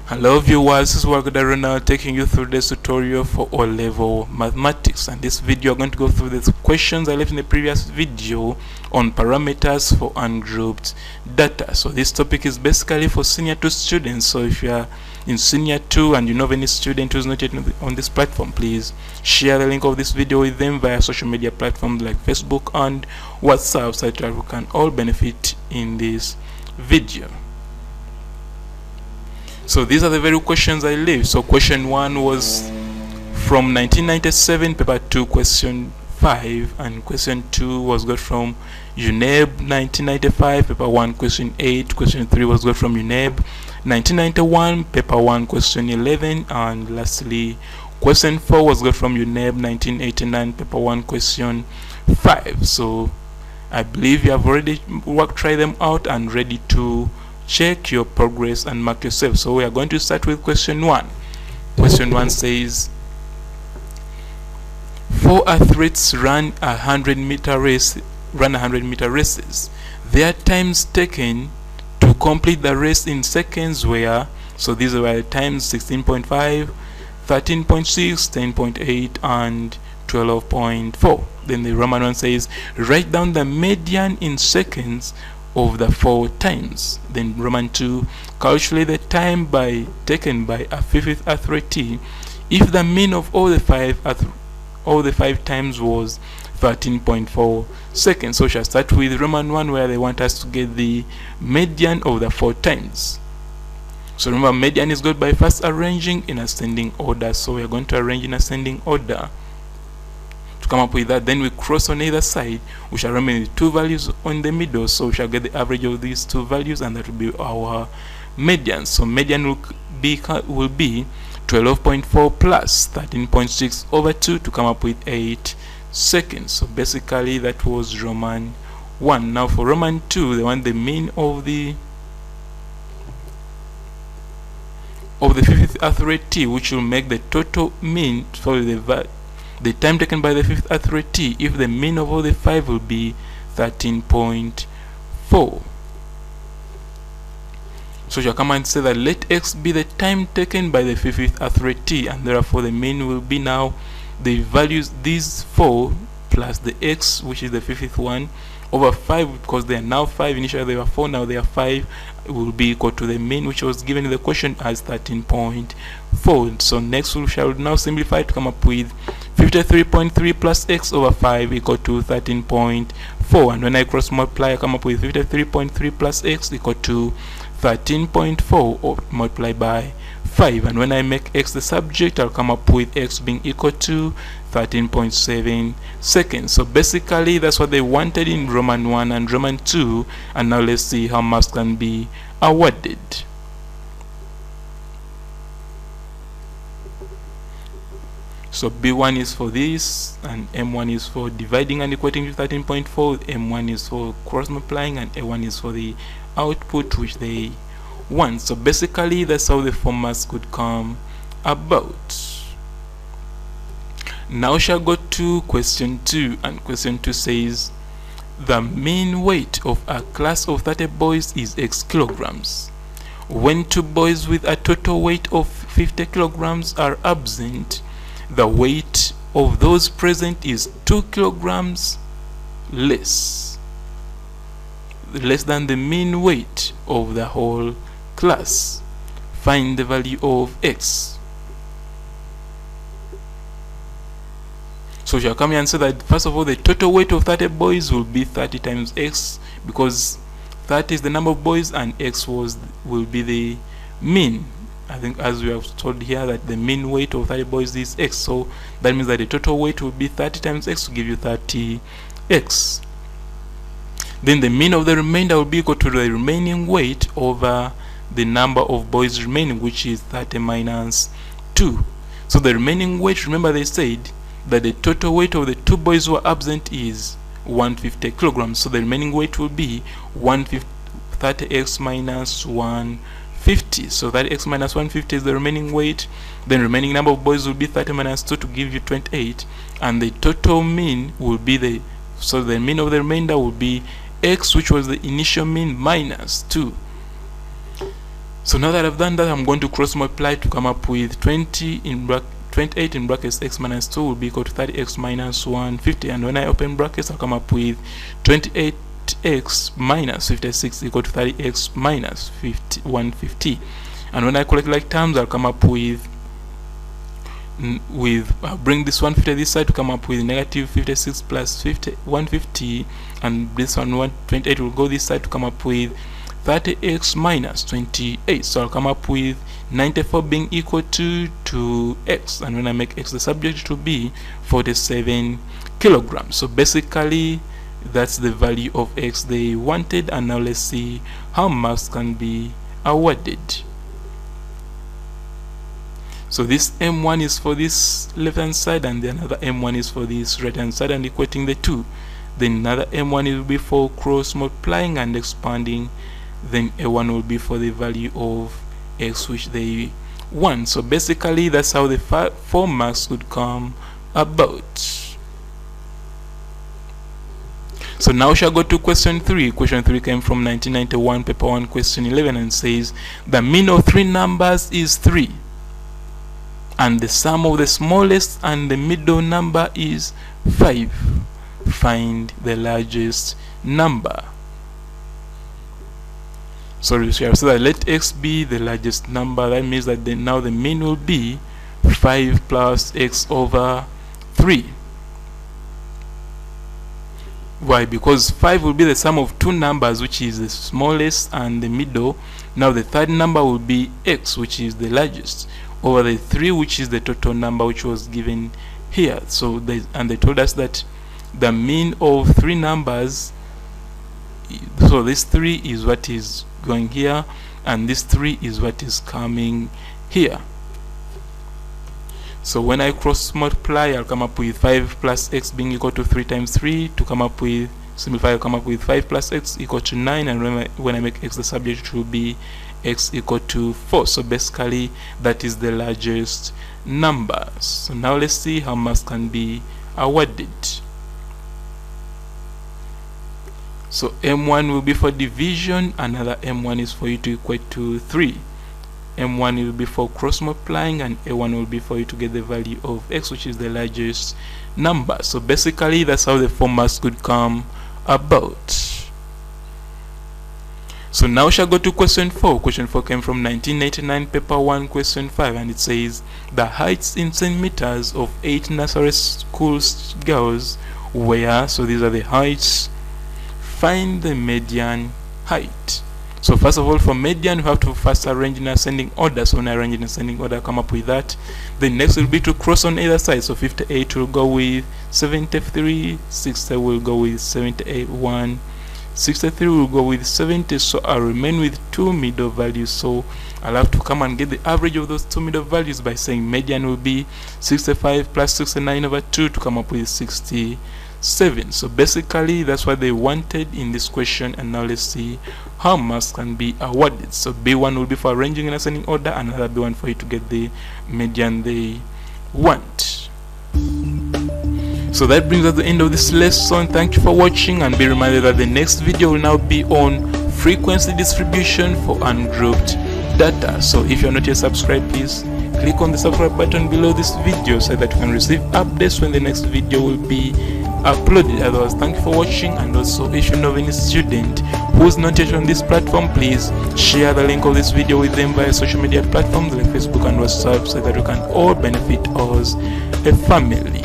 Hello viewers, this is Ronald taking you through this tutorial for O-level mathematics, and this video I'm going to go through the questions I left in the previous video on parameters for ungrouped data. So this topic is basically for senior 2 students. So if you are in senior 2 and you know of any student who's not yet on this platform, please share the link of this video with them via social media platforms like Facebook and WhatsApp so that we can all benefit in this video. So these are the very questions I leave. So question 1 was from 1997, paper 2, question 5, and question 2 was got from UNEB 1995, paper 1, question 8. Question 3 was got from UNEB 1991, paper 1, question 11, and lastly question 4 was got from UNEB 1989, paper 1, question 5. So I believe you have already tried them out and ready to check your progress and mark yourself. So we are going to start with question 1. Question 1 says 4 athletes run 100-meter races. Their times taken to complete the race in seconds were, so these were times 16.5, 13.6, 10.8 and 12.4. Then the Roman one says write down the median in seconds of the 4 times. Then Roman 2, calculate the time taken by a fifth athlete if the mean of all the 5 times was 13.4 seconds. So we shall start with Roman 1, where they want us to get the median of the 4 times. So remember, median is got by first arranging in ascending order. So we are going to arrange in ascending order to come up with that. Then we cross on either side. We shall remember the 2 values on the middle, so we shall get the average of these 2 values, and that will be our median. So median will be 12.4 plus 13.6 over 2 to come up with 8 seconds. So basically that was Roman 1. Now for Roman 2, they want the mean of the fifth athlete, which will make the total mean for the time taken by the fifth athlete if the mean of all the 5 will be 13.4. So you come and say that let x be the time taken by the fifth athlete, and therefore the mean will be now the values, these 4 plus the x, which is the fifth one, over 5, because they are now 5. Initially they were 4, now they are 5, will be equal to the mean, which was given in the question as 13.4. So next we shall now simplify to come up with 53.3 plus x over 5 equal to 13.4. And when I cross multiply, I come up with 53.3 plus x equal to 13.4 multiplied by 5. And when I make x the subject, I'll come up with x being equal to 13.7 seconds. So basically that's what they wanted in Roman 1 and Roman 2. And now let's see how marks can be awarded. So B1 is for this, and M1 is for dividing and equating to 13.4, M1 is for cross multiplying, and A1 is for the output which they want. So basically that's how the formats could come about. Now shall go to question 2, and question 2 says the mean weight of a class of 30 boys is x kilograms. When 2 boys with a total weight of 50 kilograms are absent, the weight of those present is 2 kilograms less than the mean weight of the whole class. Find the value of x. So shall come here and say that first of all the total weight of 30 boys will be 30 times x, because 30 is the number of boys and x will be the mean. I think as we have told here that the mean weight of 30 boys is x, so that means that the total weight will be 30 times x to give you 30x. Then the mean of the remainder will be equal to the remaining weight over the number of boys remaining, which is 30 minus 2. So the remaining weight, remember they said that the total weight of the 2 boys who are absent is 150 kilograms. So the remaining weight will be 30x minus 150. So that x minus 150 is the remaining weight. Then remaining number of boys will be 30 minus 2 to give you 28. And the total mean will be the mean of the remainder will be x, which was the initial mean, minus 2. So now that I've done that, I'm going to cross multiply to come up with 28 in brackets x minus 2 will be equal to 30x minus 150, and when I open brackets, I'll come up with 28x minus 56 equal to 30x minus 150, and when I collect like terms, I'll come up with bring this 150 this side to come up with negative 56 plus 150, and this 128 will go this side to come up with 30x minus 28. So I'll come up with 94 being equal to 2x, and when I make x the subject, to be 47 kilograms. So basically that's the value of x they wanted, and now let's see how marks can be awarded. So this M1 is for this left hand side, and then another M1 is for this right hand side, and equating the two. Then another M1 will be for cross multiplying and expanding. Then A1 will be for the value of x which they want. So basically that's how the 4 marks could come about. So now we shall go to question 3. Question 3 came from 1991, paper 1, question 11, and says the mean of 3 numbers is 3, and the sum of the smallest and the middle number is 5. Find the largest number. So we shall say that let x be the largest number. That means that now the mean will be 5 plus x over 3. Why? Because 5 will be the sum of 2 numbers, which is the smallest and the middle. Now the third number will be x, which is the largest, over the 3, which is the total number which was given here. So they told us that the mean of 3 numbers, so this 3 is what is going here, and this 3 is what is coming here. So when I cross multiply, I'll come up with 5 plus x being equal to 3 times 3. To come up with simplify, I'll come up with 5 plus x equal to 9, and when I make x the subject, it will be x equal to 4. So basically that is the largest number. So now let's see how marks can be awarded. So M1 will be for division, another M1 is for you to equate to 3. M1 will be for cross multiplying, and A1 will be for you to get the value of x, which is the largest number. So basically that's how the 4 marks could come about. So now we shall go to question 4. Question 4 came from 1989, paper 1, question 5, and it says the heights in centimeters of 8 nursery school girls were, so these are the heights. Find the median height. So first of all, for median, we have to first arrange in ascending order. So when I arrange in ascending order, come up with that. The next will be to cross on either side. So 58 will go with 73, 60 will go with 78, 63 will go with 70. So I'll remain with 2 middle values. So I'll have to come and get the average of those 2 middle values by saying median will be 65 plus 69 over 2 to come up with 67. So basically that's what they wanted in this question, and now let's see how marks can be awarded. So B1 will be for arranging in ascending order, another B1 for you to get the median they want. So that brings us to the end of this lesson. Thank you for watching, and be reminded that the next video will now be on frequency distribution for ungrouped data. So if you're not yet subscribed, please click on the subscribe button below this video so that you can receive updates when the next video will be uploaded. Otherwise, thank you for watching, and also if you know of any student who's not yet on this platform, please share the link of this video with them via social media platforms like Facebook and WhatsApp, so that we can all benefit as a family.